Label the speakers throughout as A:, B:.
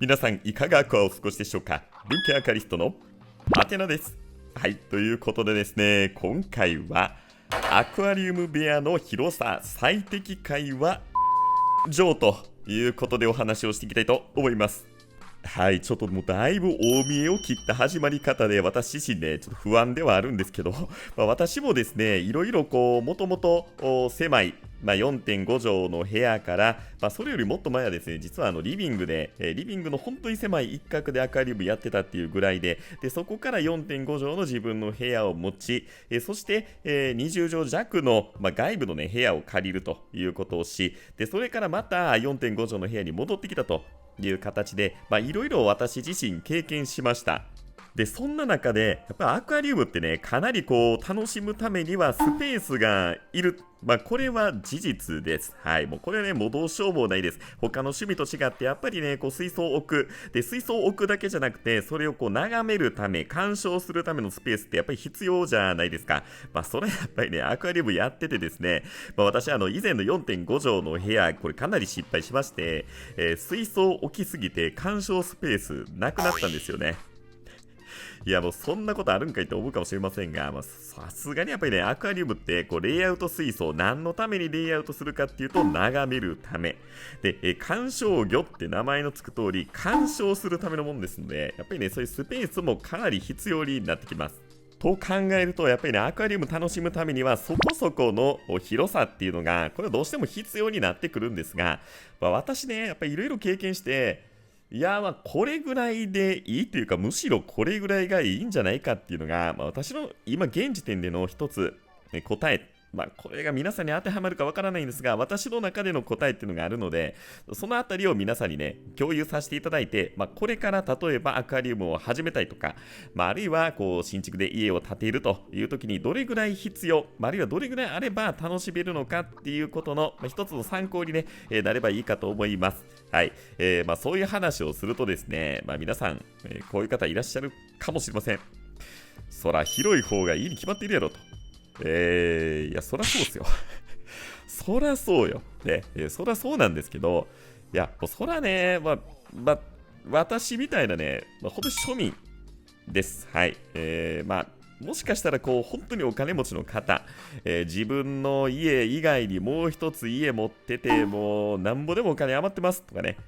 A: 皆さんいかがお過ごしでしょうか。文系アカリストのハテナです。はい、ということでですね、今回はアクアリウム部屋の広さ最適解は上ということでお話をしていきたいと思います。はい、ちょっともうだいぶ大見えを切った始まり方で私自身ね、ちょっと不安ではあるんですけど、私もですね、いろいろもともと狭い、4.5 畳の部屋から、それよりもっと前はですね、実はリビングの本当に狭い一角でアクアリウムやってたっていうぐらいで、そこから 4.5 畳の自分の部屋を持ち、そして、20畳弱の、外部のね、部屋を借りるということをし、でそれからまた 4.5 畳の部屋に戻ってきたという形で、いろいろ私自身経験しました。でそんな中でやっぱりアクアリウムってね、かなり楽しむためにはスペースがいる、これは事実です。はい、もうこれはね、もうどうしようもないです。他の趣味と違ってやっぱりね、水槽を置く、で水槽を置くだけじゃなくて、それを眺めるため、鑑賞するためのスペースってやっぱり必要じゃないですか。それやっぱりね、アクアリウムやっててですね、私以前の 4.5 畳の部屋、これかなり失敗しまして、水槽を置きすぎて鑑賞スペースなくなったんですよね。いやもうそんなことあるんかいって思うかもしれませんが、さすがにやっぱりね、アクアリウムってレイアウト水槽、何のためにレイアウトするかっていうと、眺めるためで、鑑賞魚って名前のつく通り鑑賞するためのものですので、やっぱりね、そういうスペースもかなり必要になってきます。と考えると、やっぱりね、アクアリウム楽しむためにはそこそこの広さっていうのが、これはどうしても必要になってくるんですが、私ね、やっぱりいろいろ経験して、いやこれぐらいでいいというか、むしろこれぐらいがいいんじゃないかっていうのが、私の今現時点での一つ、答え、これが皆さんに当てはまるかわからないんですが、私の中での答えっていうのがあるので、そのあたりを皆さんにね、共有させていただいて、これから例えばアクアリウムを始めたいとか、あるいは新築で家を建てるという時にどれぐらい必要、あるいはどれぐらいあれば楽しめるのかっていうことの、一つの参考に、ねなればいいかと思います。はい、そういう話をするとですね、皆さん、こういう方いらっしゃるかもしれません。そら広い方がいいに決まっているやろと。いや、そらそうですよ。そらそうよ。ね、そらそうなんですけど、いや、もうそらね、私みたいなね、本当に庶民です。はい。もしかしたら本当にお金持ちの方、自分の家以外にもう一つ家持ってて、もうなんぼでもお金余ってますとかね、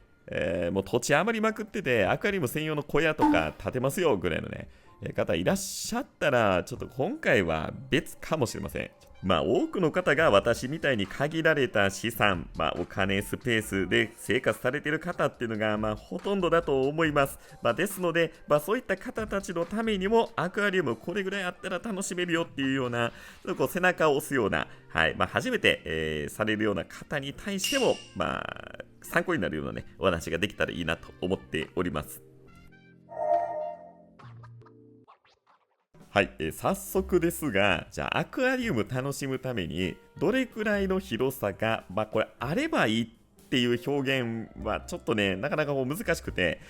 A: もう土地余りまくってて、アクアリウム専用の小屋とか建てますよぐらいのね、方いらっしゃったら、ちょっと今回は別かもしれません。多くの方が私みたいに限られた資産、お金、スペースで生活されている方っていうのが、ほとんどだと思います。ですので、そういった方たちのためにも、アクアリウムこれぐらいあったら楽しめるよっていうような、ちょっと背中を押すような、はい、初めて、されるような方に対しても、参考になるようなね、お話ができたらいいなと思っております。はい、早速ですが、じゃあアクアリウム楽しむためにどれくらいの広さが、これあればいいっていう表現はちょっとね、なかなか難しくて、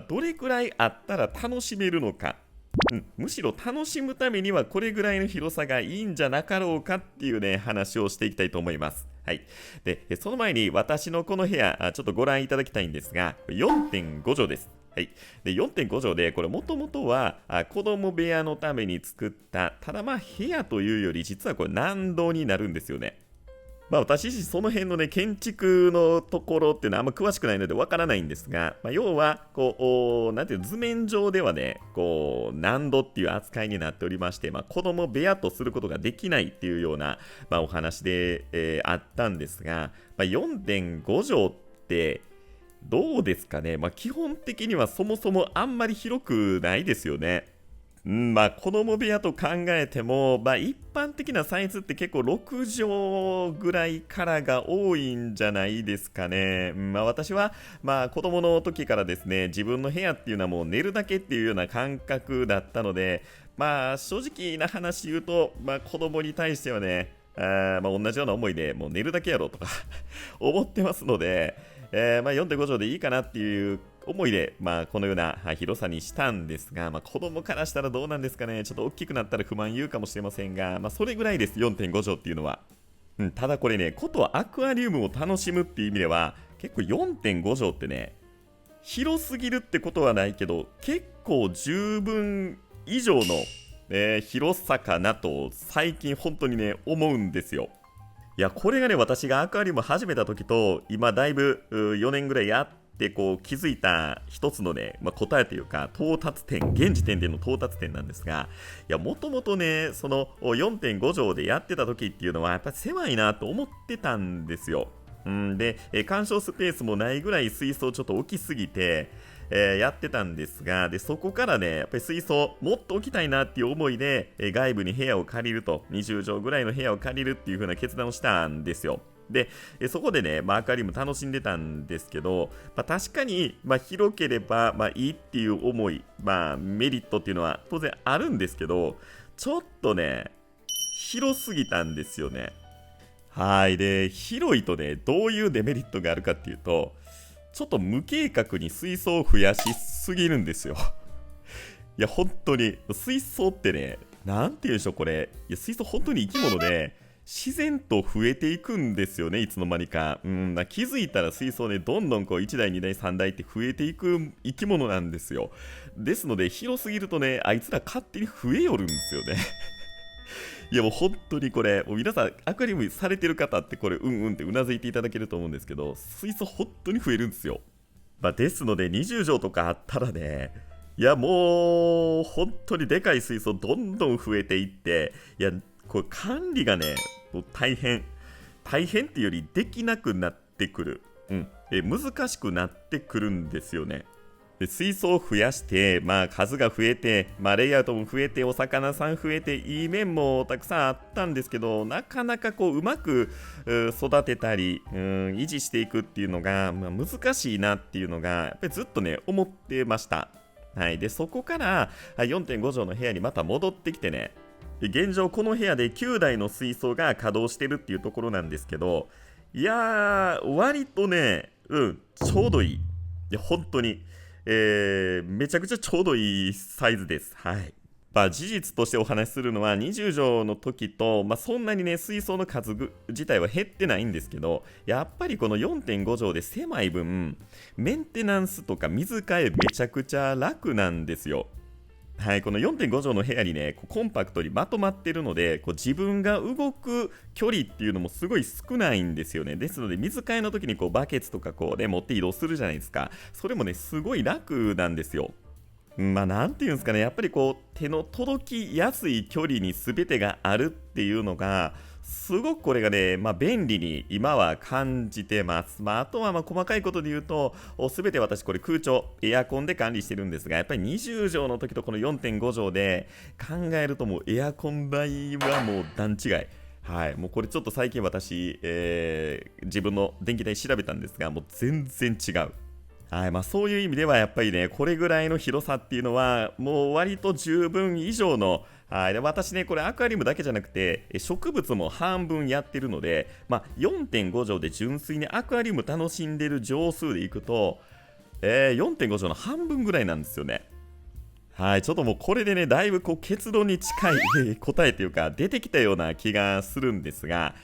A: どれくらいあったら楽しめるのか、むしろ楽しむためにはこれぐらいの広さがいいんじゃなかろうかっていうね、話をしていきたいと思います。はい。で、その前に私のこの部屋、ちょっとご覧いただきたいんですが、4.5 畳です。はい、で 4.5 畳で、これもともとは子供部屋のために作った、ただ部屋というより実はこれ納戸になるんですよね。私自身その辺のね、建築のところっていうのはあんま詳しくないのでわからないんですが、要はなんていう図面上ではね、難度っていう扱いになっておりまして、子供部屋とすることができないっていうような、お話で、あったんですが、4.5 畳ってどうですかね。基本的にはそもそもあんまり広くないですよね。子供部屋と考えても、一般的なサイズって結構6畳ぐらいからが多いんじゃないですかね。私は、子供の時からですね、自分の部屋っていうのはもう寝るだけっていうような感覚だったので、正直な話言うと、子供に対してはね、同じような思いでもう寝るだけやろとか思ってますので、4.5 畳でいいかなっていう思いで、このような広さにしたんですが、子供からしたらどうなんですかね。ちょっと大きくなったら不満言うかもしれませんが、それぐらいです、4.5 畳っていうのは。ただこれね、ことアクアリウムを楽しむっていう意味では、結構 4.5 畳ってね、広すぎるってことはないけど、結構十分以上の、広さかなと最近本当にね思うんですよ。いや、これがね、私がアクアリウム始めた時と今だいぶ4年ぐらいやってこう気づいた一つのね、答えというか到達点、現時点での到達点なんですが、いや、もともとねその4.5 畳でやってた時っていうのはやっぱり狭いなと思ってたんですよ。で、鑑賞スペースもないぐらい水槽ちょっと大きすぎて、やってたんですが、でそこからねやっぱり水槽もっと置きたいなっていう思いで、外部に部屋を借りると、20畳ぐらいの部屋を借りるっていう風な決断をしたんですよ。で、そこでね、アクアリウム楽しんでたんですけど、確かに、広ければ、いいっていう思い、メリットっていうのは当然あるんですけど、ちょっとね広すぎたんですよね。はい。で、広いとね、どういうデメリットがあるかっていうと、ちょっと無計画に水槽を増やしすぎるんですよ。いや、本当に、水槽ってね、なんて言うんでしょう、これ。いや、水槽本当に生き物で、自然と増えていくんですよね、いつの間にか。気づいたら水槽ね、どんどんこう1台、2台、3台って増えていく生き物なんですよ。ですので、広すぎるとね、あいつら勝手に増えよるんですよね。いやもう本当にこれ、もう皆さんアクアリウムされてる方ってこれうんうんってうなずいていただけると思うんですけど、水槽本当に増えるんですよ。ですので20畳とかあったらね、いやもう本当にでかい水槽どんどん増えていって、いやこれ管理がねもう大変っていうよりできなくなってくる、難しくなってくるんですよね。で水槽を増やして、数が増えて、レイアウトも増えて、お魚さん増えて、いい面もたくさんあったんですけど、なかなかこううまく育てたり維持していくっていうのが、難しいなっていうのがやっぱりずっとね思ってました。はい。でそこから4.5 畳の部屋にまた戻ってきてね、現状この部屋で9台の水槽が稼働してるっていうところなんですけど、いやー割とねちょうどいい。いや本当にめちゃくちゃちょうどいいサイズです。はい。事実としてお話しするのは20畳の時と、そんなにね水槽の数自体は減ってないんですけど、やっぱりこの 4.5 畳で狭い分メンテナンスとか水替えめちゃくちゃ楽なんですよ。はい、この 4.5 畳の部屋にねコンパクトにまとまってるので、自分が動く距離っていうのもすごい少ないんですよね。ですので水替えの時にバケツとか持って移動するじゃないですか。それもねすごい楽なんですよ。なんていうんですかね、やっぱり手の届きやすい距離に全てがあるっていうのがすごくこれがね、便利に今は感じてます。あとは細かいことで言うと、全て私これ空調、エアコンで管理してるんですが、やっぱり20畳の時とこの 4.5 畳で考えるともうエアコン代はもう段違い。はい、もうこれちょっと最近私、自分の電気代調べたんですが、もう全然違う。はい、そういう意味ではやっぱりね、これぐらいの広さっていうのはもう割と十分以上の、はい、で私ねこれアクアリウムだけじゃなくて植物も半分やってるので、4.5 畳で純粋にアクアリウム楽しんでる畳数でいくと、4.5 畳の半分ぐらいなんですよね。はい、ちょっともうこれでねだいぶ結論に近い答えというか出てきたような気がするんですが、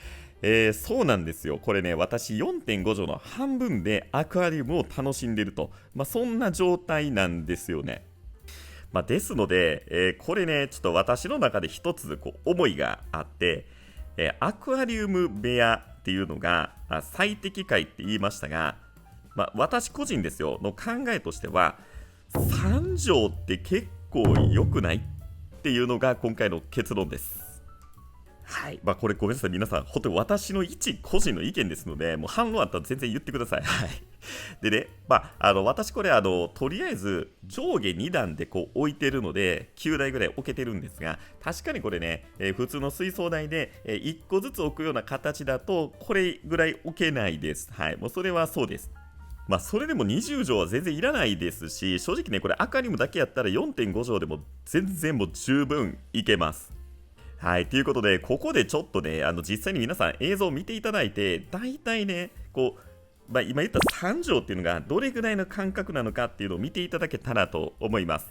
A: そうなんですよ。これね、私 4.5 畳の半分でアクアリウムを楽しんでると。そんな状態なんですよね。ですので、これね、ちょっと私の中で一つ思いがあって、アクアリウム部屋っていうのが最適解って言いましたが、私個人ですよ、の考えとしては、3畳って結構良くないっていうのが今回の結論です。はい。これごめんなさい。皆さん、本当に私の一個人の意見ですので、もう反論あったら全然言ってください。はい。でね、私これ、とりあえず上下2段で置いてるので、9台ぐらい置けてるんですが、確かにこれね、普通の水槽台で、1個ずつ置くような形だと、これぐらい置けないです。はい。もうそれはそうです。それでも20畳は全然いらないですし、正直ね、これアクアリウムだけやったら 4.5 畳でも全然もう十分いけます。はい、ということで、ここでちょっとね、実際に皆さん映像を見ていただいて、大体ね、今言った3畳っていうのがどれぐらいの感覚なのかっていうのを見ていただけたらと思います。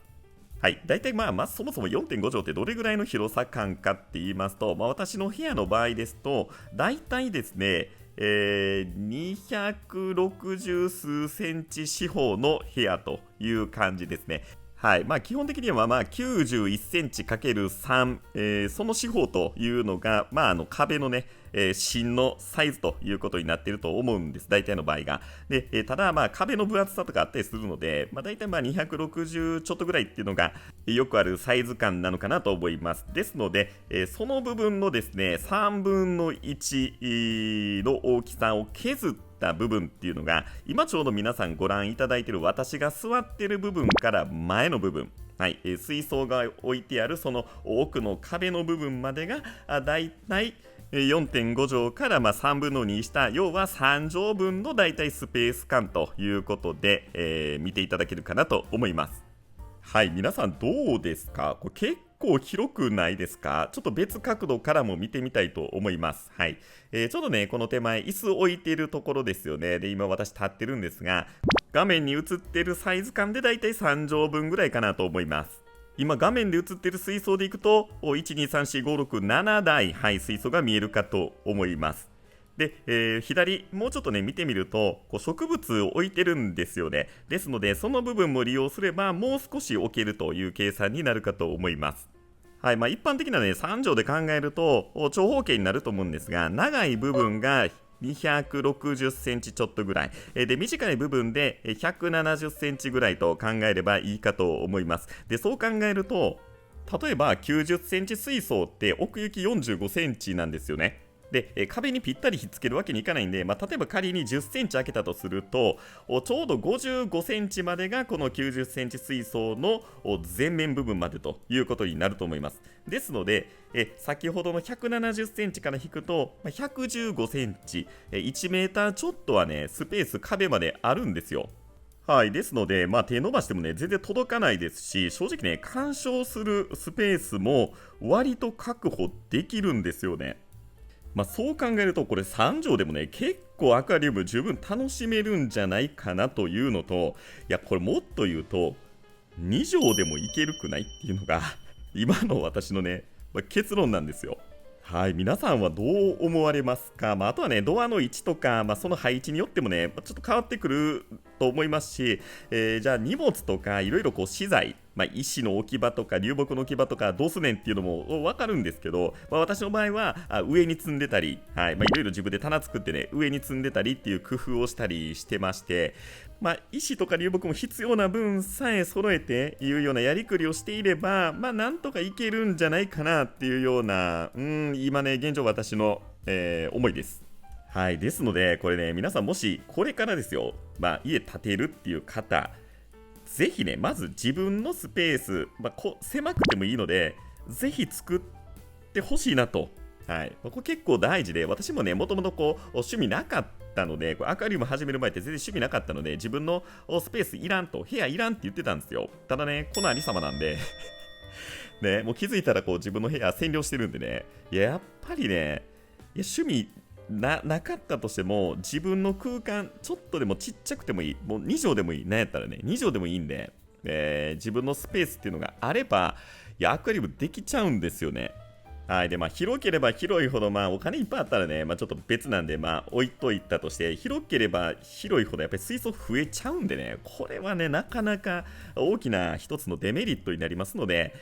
A: はい、大体そもそも 4.5 畳ってどれぐらいの広さ感かって言いますと、私の部屋の場合ですと、大体ですね、260数センチ四方の部屋という感じですね。はい。基本的には91センチ ×3、その四方というのが、壁のね、芯のサイズということになっていると思うんです。大体の場合が。で、ただ、壁の分厚さとかあったりするので、大体260ちょっとぐらいっていうのがよくあるサイズ感なのかなと思います。ですので、その部分のですね、3分の1の大きさを削った部分っていうのが、今ちょうど皆さんご覧いただいている私が座っている部分から前の部分、はい、水槽が置いてあるその奥の壁の部分までがだいたい4.5 畳から3分の2した、要は3畳分のだいたいスペース感ということで、見ていただけるかなと思います。はい、皆さんどうですか？これ結構広くないですか？ちょっと別角度からも見てみたいと思います。はい。ちょうどね、この手前、椅子置いているところですよね。で、今私立ってるんですが、画面に映っているサイズ感でだいたい3畳分ぐらいかなと思います。今画面で映っている水槽でいくと、1,2,3,4,5,6,7台、はい、水槽が見えるかと思います。で、左、もうちょっとね、見てみると、植物を置いてるんですよね。ですので、その部分も利用すれば、もう少し置けるという計算になるかと思います。はい、一般的なね、3畳で考えると、長方形になると思うんですが、長い部分が260センチちょっとぐらい。で、短い部分で170センチぐらいと考えればいいかと思います。で、そう考えると、例えば90センチ水槽って奥行き45センチなんですよね。で、壁にぴったりひっつけるわけにいかないんで、例えば仮に10センチ開けたとすると、ちょうど55センチまでがこの90センチ水槽の前面部分までということになると思います。ですので、先ほどの170センチから引くと、115センチ、1メーターちょっとはね、スペース壁まであるんですよ。はい。ですので、手伸ばしてもね、全然届かないですし、正直ね、鑑賞するスペースも割と確保できるんですよね。そう考えると、これ3畳でもね、結構アクアリウム十分楽しめるんじゃないかなというのと、いや、これもっと言うと、2畳でもいけるくないっていうのが、今の私のね、結論なんですよ。はい、皆さんはどう思われますか？あとはね、ドアの位置とか、その配置によってもね、ちょっと変わってくると思いますし、じゃあ荷物とかいろいろ資材、石の置き場とか流木の置き場とかどうすねんっていうのも分かるんですけど、私の場合は上に積んでたり、はい、いろいろ自分で棚作ってね、上に積んでたりっていう工夫をしたりしてまして、石とか流木も必要な分さえ揃えていうようなやりくりをしていれば、なんとかいけるんじゃないかなっていうような、今ね、現状私の、思いです。はい、ですので、これね、皆さんもしこれからですよ、家建てるっていう方、ぜひね、まず自分のスペース、狭くてもいいので、ぜひ作ってほしいなと。はい、これ結構大事で、私もね、もともと趣味なかったので、アクアリウム始める前って全然趣味なかったので、自分のスペースいらんと、部屋いらんって言ってたんですよ。ただね、このありさまなんでね、もう気づいたら自分の部屋占領してるんでね、やっぱりね、趣味なかったとしても、自分の空間、ちょっとでもちっちゃくてもいい、もう2畳でもいい、なんやったらね、2畳でもいいんで、自分のスペースっていうのがあれば、アクアリウムできちゃうんですよね。はい。で、広ければ広いほど、お金いっぱいあったらね、ちょっと別なんで、置いといたとして、広ければ広いほど、やっぱり水槽増えちゃうんでね、これはね、なかなか大きな一つのデメリットになりますので、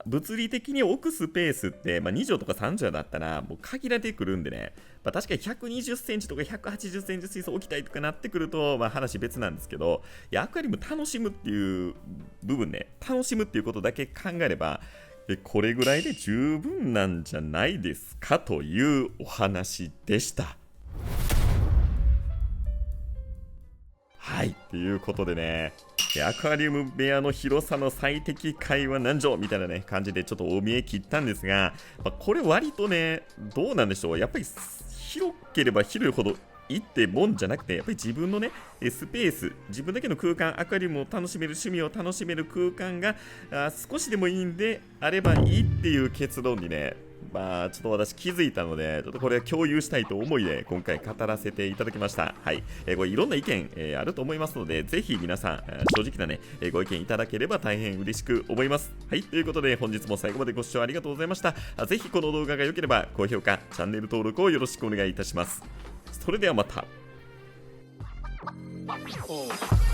A: 物理的に置くスペースって、2畳とか3畳だったら、もう限られてくるんでね、確かに120センチとか180センチ水槽置きたいとかなってくると、話別なんですけど、アクアリウム楽しむっていう部分ね、楽しむっていうことだけ考えれば、これぐらいで十分なんじゃないですかというお話でした。はい、ということでね、アクアリウム部屋の広さの最適解は何畳みたいなね感じでちょっとお見え切ったんですが、これ割とね、どうなんでしょう、やっぱり広ければ広いほどいいってもんじゃなくて、やっぱり自分のね、スペース、自分だけの空間、アクアリウムを楽しめる、趣味を楽しめる空間が少しでもいいんであればいいっていう結論にね、ちょっと私気づいたので、ちょっとこれ共有したいと思いで今回語らせていただきました。はい。これいろんな意見、あると思いますので、ぜひ皆さん、正直なね、ご意見いただければ大変嬉しく思います。はい。ということで本日も最後までご視聴ありがとうございました。ぜひこの動画が良ければ高評価、チャンネル登録をよろしくお願いいたします。それではまた。
B: おう